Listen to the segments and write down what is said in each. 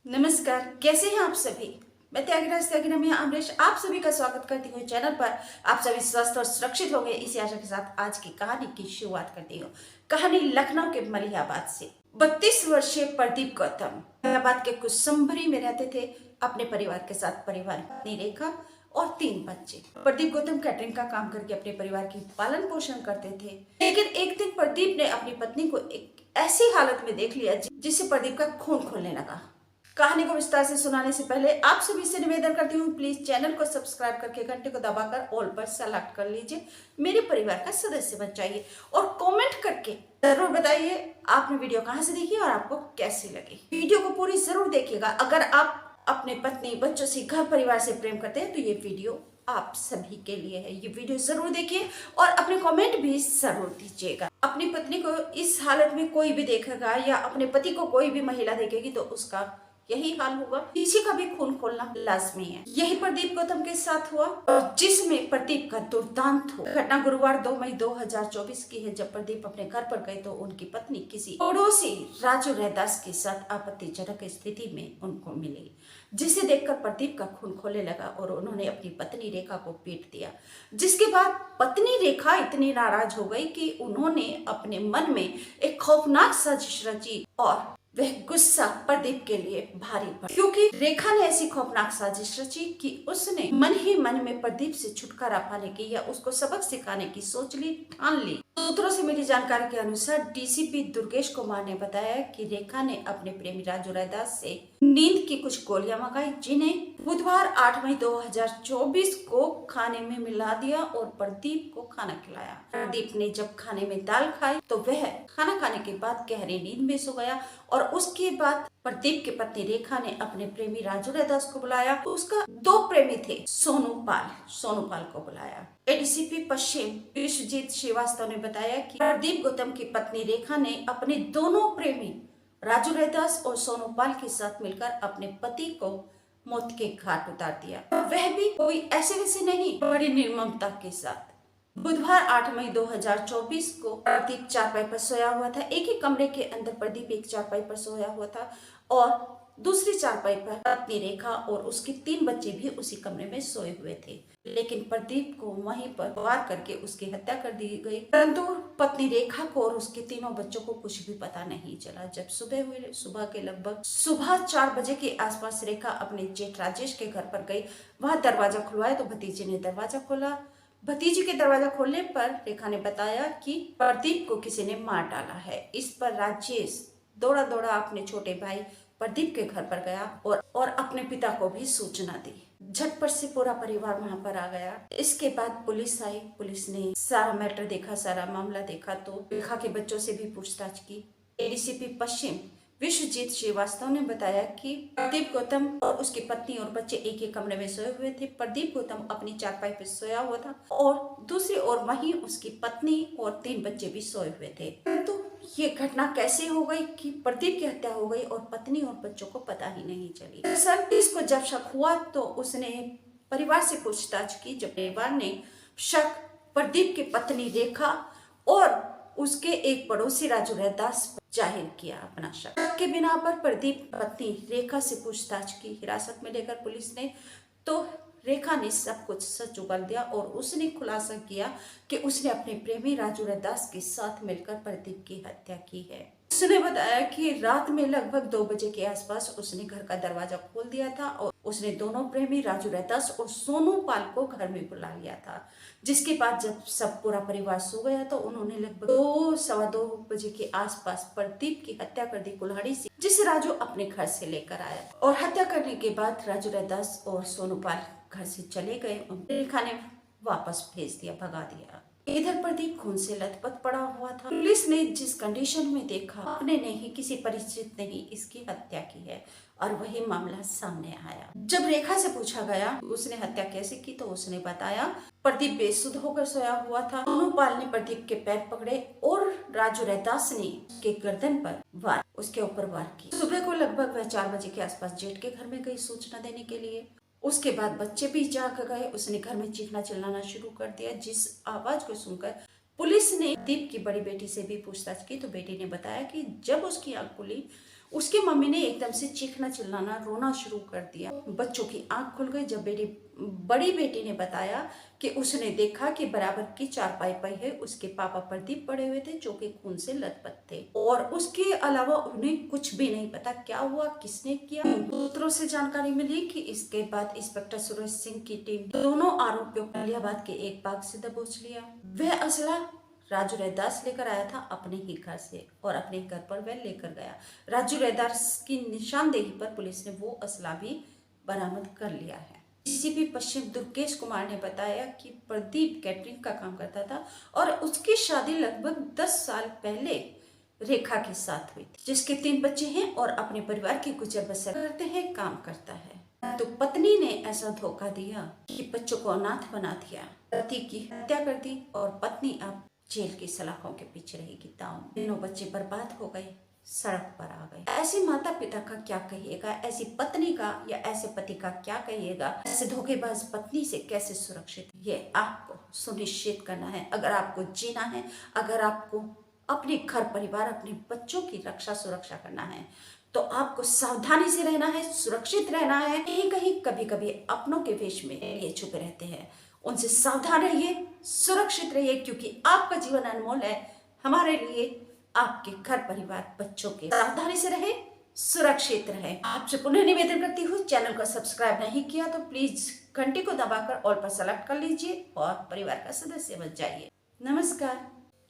नमस्कार, कैसे हैं आप सभी। मैं त्यागराज त्यागिना अमरीश आप सभी का स्वागत करती हूँ चैनल पर। आप सभी स्वस्थ और सुरक्षित होंगे इसी आशा के साथ आज की कहानी की शुरुआत करती हूँ। कहानी लखनऊ के मलिहाबाद से। 32 वर्षीय प्रदीप गौतम मलिहाबाद के कुसुम्बरी में रहते थे अपने परिवार के साथ। परिवार पत्नी रेखा और 3 बच्चे। प्रदीप गौतम कैटरिंग का काम करके अपने परिवार की पालन पोषण करते थे। लेकिन एक दिन प्रदीप ने अपनी पत्नी को एक ऐसी हालत में देख लिया जिससे प्रदीप का खून खोलने लगा। कहानी को विस्तार से सुनाने से पहले आप सभी से निवेदन करती हूँ, प्लीज चैनल को सब्सक्राइब करके घंटे को दबाकर ऑल पर सेलेक्ट कर लीजिए। मेरे परिवार का सदस्य बन जाइए और कमेंट करके जरूर बताइए आपने वीडियो कहाँ से देखी और आपको कैसी लगी। वीडियो को पूरी जरूर देखिएगा। अगर आप अपने पत्नी बच्चों से घर परिवार से प्रेम करते हैं तो ये वीडियो आप सभी के लिए है। ये वीडियो जरूर देखिए और अपने कमेंट भी जरूर दीजिएगा। अपनी पत्नी को इस हालत में कोई भी देखेगा या अपने पति को कोई भी महिला देखेगी तो उसका यही हाल होगा। किसी का भी खून खोलना लाजमी है। यही प्रदीप गौतम के साथ हुआ और जिसमें प्रदीप का दुर्दांत हुआ। घटना गुरुवार 2 मई 2024 की है। जब प्रदीप अपने घर पर गए तो उनकी पत्नी किसी पड़ोसी राजू रहदास के साथ आपत्तिजनक स्थिति में उनको मिली, जिसे देखकर प्रदीप का खून खोलने लगा और उन्होंने अपनी पत्नी रेखा को पीट दिया। जिसके बाद पत्नी रेखा इतनी नाराज हो गई कि उन्होंने अपने मन में एक खौफनाक साजिश रची और वह गुस्सा प्रदीप के लिए भारी पड़ा, क्योंकि रेखा ने ऐसी खौफनाक साजिश रची कि उसने मन ही मन में प्रदीप से छुटकारा पाने की या उसको सबक सिखाने की सोच ली, ठान ली। सूत्रों से मिली जानकारी के अनुसार डीसीपी दुर्गेश कुमार ने बताया कि रेखा ने अपने प्रेमी राजू रैदास से नींद की कुछ गोलियां मंगाई, जिन्हें बुधवार 8 मई 2024 को खाने में मिला दिया और प्रदीप को खाना खिलाया। प्रदीप ने जब खाने में दाल खाई तो वह खाना खाने के बाद गहरी नींद में सो गया और उसके बाद प्रदीप की पत्नी रेखा ने अपने प्रेमी राजू रैदास को बुलाया। उसका 2 प्रेमी थे, सोनूपाल को बुलाया। एडीसीपी पश्चिम विश्वजीत श्रीवास्तव ने बताया कि प्रदीप गौतम की पत्नी रेखा ने अपने दोनों प्रेमी राजू रैदास और सोनूपाल के साथ मिलकर अपने पति को मौत के घाट उतार दिया। वह भी कोई ऐसे वैसे नहीं, बड़ी निर्ममता के साथ। बुधवार 8 मई 2024 को प्रदीप चारपाई पर सोया हुआ था। एक ही कमरे के अंदर प्रदीप एक चारपाई पर सोया हुआ था और दूसरी चारपाई पर पत्नी रेखा और उसके 3 बच्चे भी उसी कमरे में सोए हुए थे। लेकिन प्रदीप को वहीं पर वार करके उसकी हत्या कर दी गई, परंतु पत्नी रेखा को और उसके तीनों बच्चों को कुछ भी पता नहीं चला। जब सुबह के लगभग 4 बजे के आसपास रेखा अपने जेठ राजेश के घर पर गई। वहां दरवाजा खुलवाया तो भतीजे ने दरवाजा खोला। भतीजी के दरवाजा खोलने पर रेखा ने बताया कि प्रदीप को किसी ने मार डाला है। इस पर राजेश दौड़ा अपने छोटे भाई प्रदीप के घर पर गया और अपने पिता को भी सूचना दी। झटपट से पूरा परिवार वहां पर आ गया। इसके बाद पुलिस आई। पुलिस ने सारा मैटर देखा, सारा मामला देखा तो रेखा के बच्चों से भी पूछताछ की। एडीसीपी पश्चिम विश्वजीत श्रीवास्तव ने बताया कि प्रदीप गौतम और उसकी पत्नी और बच्चे एक ही कमरे में सोए हुए थे। प्रदीप गौतम अपनी चारपाई पर सोया हुआ था और दूसरी ओर वहीं उसकी पत्नी और 3 बच्चे भी सोए हुए थे। तो ये घटना कैसे हो गई कि प्रदीप की हत्या हो गई और पत्नी और बच्चों को पता ही नहीं चली। इसको जब शक हुआ तो उसने परिवार से पूछताछ की। जब परिवार ने शक प्रदीप की पत्नी रेखा और उसके एक पड़ोसी राजू रैदास जाहिर किया अपना शक के बिना पर प्रदीप पत्नी रेखा से पूछताछ की। हिरासत में लेकर पुलिस ने तो रेखा ने सब कुछ सच उगल दिया और उसने खुलासा किया कि उसने अपने प्रेमी राजू रैदास के साथ मिलकर प्रदीप की हत्या की है। उसने बताया कि रात में लगभग 2 बजे के आसपास उसने घर का दरवाजा खोल दिया था और उसने दोनों प्रेमी राजू रैदास और सोनूपाल को घर में बुला लिया था। जिसके बाद जब सब पूरा परिवार सो गया तो उन्होंने लगभग 2-2:15 बजे के आसपास प्रदीप की हत्या कर दी कुल्हाड़ी से, जिसे राजू अपने घर से लेकर आया और हत्या करने के बाद राजू रैदास और सोनूपाल घर से चले गए। रेखा ने वापस भेज दिया, भगा दिया। इधर प्रदीप खून से लथपथ पड़ा हुआ था। पुलिस ने जिस कंडीशन में देखा, आपने नहीं, किसी परिचित ने ही इसकी हत्या की है और वही मामला सामने आया। जब रेखा से पूछा गया उसने हत्या कैसे की तो उसने बताया प्रदीप बेसुध होकर सोया हुआ था। सोनूपाल ने प्रदीप के पैर पकड़े और राजू रैदास ने उसके गर्दन पर उसके ऊपर वार की। सुबह को लगभग वह 4 बजे के आसपास जेठ के घर में गई सूचना देने के लिए। उसके बाद बच्चे भी जाग गए। उसने घर में चीखना चिल्लाना शुरू कर दिया, जिस आवाज को सुनकर पुलिस ने दीप की बड़ी बेटी से भी पूछताछ की तो बेटी ने बताया कि जब उसकी आंख खुली उसकी मम्मी ने एकदम से चीखना चिल्लाना रोना शुरू कर दिया। बच्चों की आंख खुल गई जब बड़ी बेटी ने बताया कि उसने देखा कि बराबर की चारपाई पर है उसके पापा प्रदीप पड़े हुए थे जो कि खून से लथपथ थे और उसके अलावा उन्हें कुछ भी नहीं पता क्या हुआ, किसने किया। सूत्रों से जानकारी मिली कि इसके बाद इंस्पेक्टर सुरेश सिंह की टीम दोनों आरोपियों को इलाहाबाद के एक बाग से दबोच लिया। वह असला राजू रैदास लेकर आया था अपने ही घर से और अपने घर पर वह लेकर गया। राजू रैदास की निशानदेही पर पुलिस ने वो असला भी बरामद कर लिया है। डीसीपी पश्चिम दुर्गेश कुमार ने बताया कि प्रदीप कैटरिंग का काम करता था और उसकी शादी लगभग 10 साल पहले रेखा के साथ हुई थी, जिसके 3 बच्चे हैं और अपने परिवार की गुजर बसर करते हैं, काम करता है। तो पत्नी ने ऐसा धोखा दिया कि बच्चों को अनाथ बना दिया, पति की हत्या कर दी और पत्नी अब जेल की सलाखों के पीछे रहेगी। तीनों बच्चे बर्बाद हो गए, सड़क पर आ गए। ऐसे माता पिता का क्या कहिएगा, ऐसी पत्नी का या ऐसे पति का क्या कहिएगा, ऐसे धोखेबाज पत्नी से कैसे सुरक्षित, ये आपको सुनिश्चित करना है। अगर आपको जीना है, अगर आपको अपने घर परिवार अपने बच्चों की रक्षा सुरक्षा करना है तो आपको सावधानी से रहना है, सुरक्षित रहना है। कहीं कहीं कभी कभी अपनों के वेश में ये छुपे रहते हैं, उनसे सावधान रहिए, सुरक्षित रहिए क्योंकि आपका जीवन अनमोल है। हमारे लिए आपके घर परिवार बच्चों के सावधानी से रहे, सुरक्षित रहे। आपसे पुनः निवेदन करती हूँ, चैनल को सब्सक्राइब नहीं किया तो प्लीज घंटी को दबाकर ऑल पर सेलेक्ट कर लीजिए और परिवार का सदस्य बन जाइए। नमस्कार,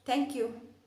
थैंक यू।